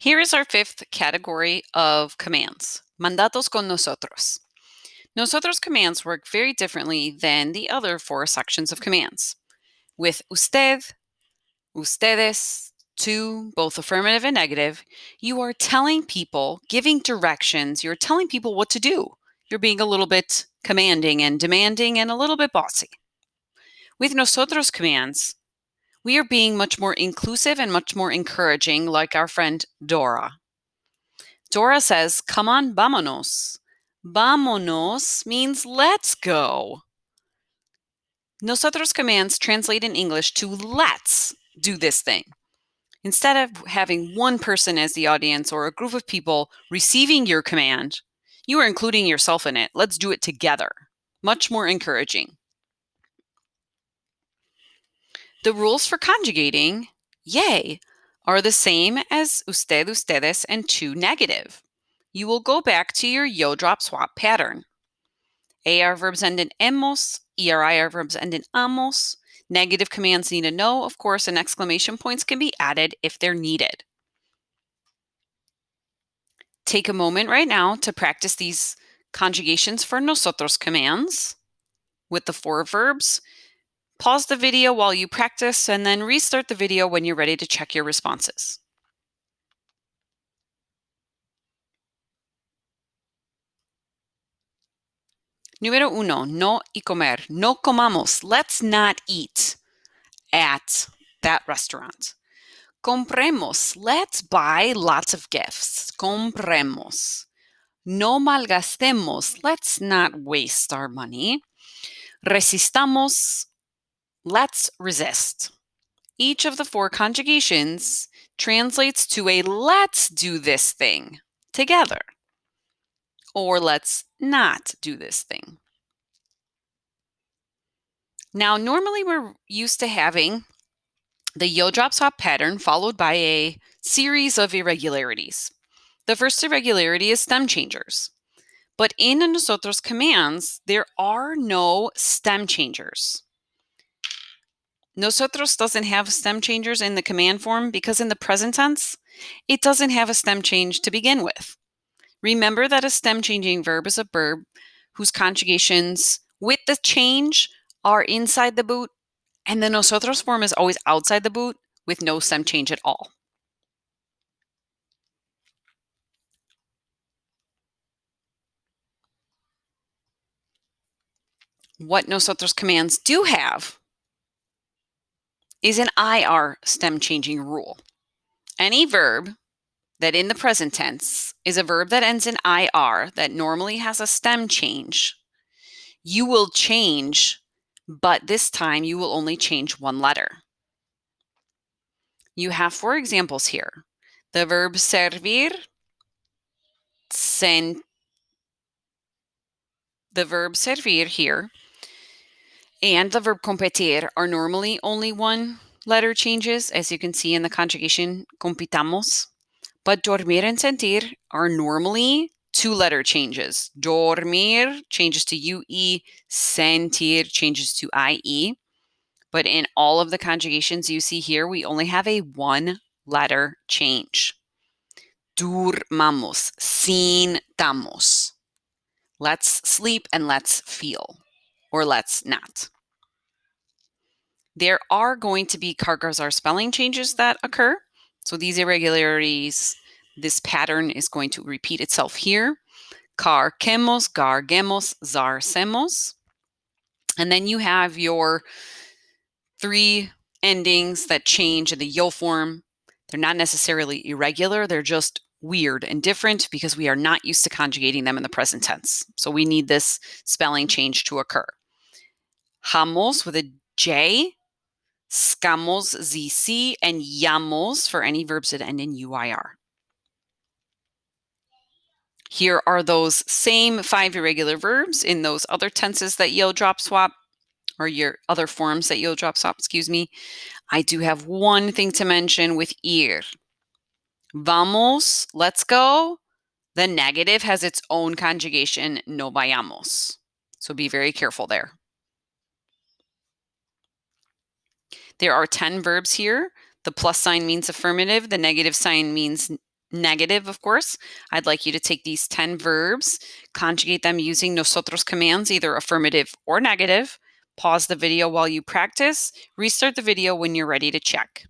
Here is our fifth category of commands, mandatos con nosotros. Nosotros commands work very differently than the other four sections of commands. With usted, ustedes, to, both affirmative and negative, you are telling people, giving directions, you're telling people what to do. You're being a little bit commanding and demanding and a little bit bossy. With nosotros commands, we are being much more inclusive and much more encouraging, like our friend Dora. Dora says, come on, vámonos. Vámonos means let's go. Nosotros commands translate in English to let's do this thing. Instead of having one person as the audience or a group of people receiving your command, you are including yourself in it. Let's do it together. Much more encouraging. The rules for conjugating, yay, are the same as usted, ustedes, and to negative. You will go back to your yo drop swap pattern. AR verbs end in hemos, ERIR verbs end in amos. Negative commands need a no, of course, and exclamation points can be added if they're needed. Take a moment right now to practice these conjugations for nosotros commands with the four verbs. Pause the video while you practice and then restart the video when you're ready to check your responses. Número uno, no y comer. No comamos. Let's not eat at that restaurant. Compremos. Let's buy lots of gifts. Compremos. No malgastemos. Let's not waste our money. Resistamos. Let's resist. Each of the four conjugations translates to a let's do this thing together, or let's not do this thing. Now, normally we're used to having the yo drop swap pattern followed by a series of irregularities. The first irregularity is stem changers. But in nosotros commands, there are no stem changers. Nosotros doesn't have stem changers in the command form because in the present tense, it doesn't have a stem change to begin with. Remember that a stem changing verb is a verb whose conjugations with the change are inside the boot, and the nosotros form is always outside the boot with no stem change at all. What nosotros commands do have is an IR stem changing rule. Any verb that in the present tense is a verb that ends in IR that normally has a stem change, you will change, but this time you will only change one letter. You have four examples here. The verb servir, the verb servir here, and the verb competir are normally only one letter changes, as you can see in the conjugation compitamos. But dormir and sentir are normally two letter changes. Dormir changes to UE, sentir changes to IE. But in all of the conjugations you see here, we only have a one letter change. Durmamos, sintamos. Let's sleep and let's feel, or let's not. There are going to be Kargazar spelling changes that occur. So these irregularities, this pattern is going to repeat itself here. Carquemos, gargemos, zarsemos. And then you have your three endings that change in the yo form. They're not necessarily irregular. They're just weird and different because we are not used to conjugating them in the present tense. So we need this spelling change to occur. Jamos with a J, scamos, ZC, and llamos for any verbs that end in UIR. Here are those same five irregular verbs in those other tenses that yo drop swap, or your other forms that yo drop swap, excuse me. I do have one thing to mention with ir. Vamos, let's go. The negative has its own conjugation, no vayamos. So be very careful there. There are 10 verbs here. The plus sign means affirmative. The negative sign means Negative, of course, I'd like you to take these 10 verbs, conjugate them using nosotros commands, either affirmative or negative. Pause the video while you practice. Restart the video when you're ready to check.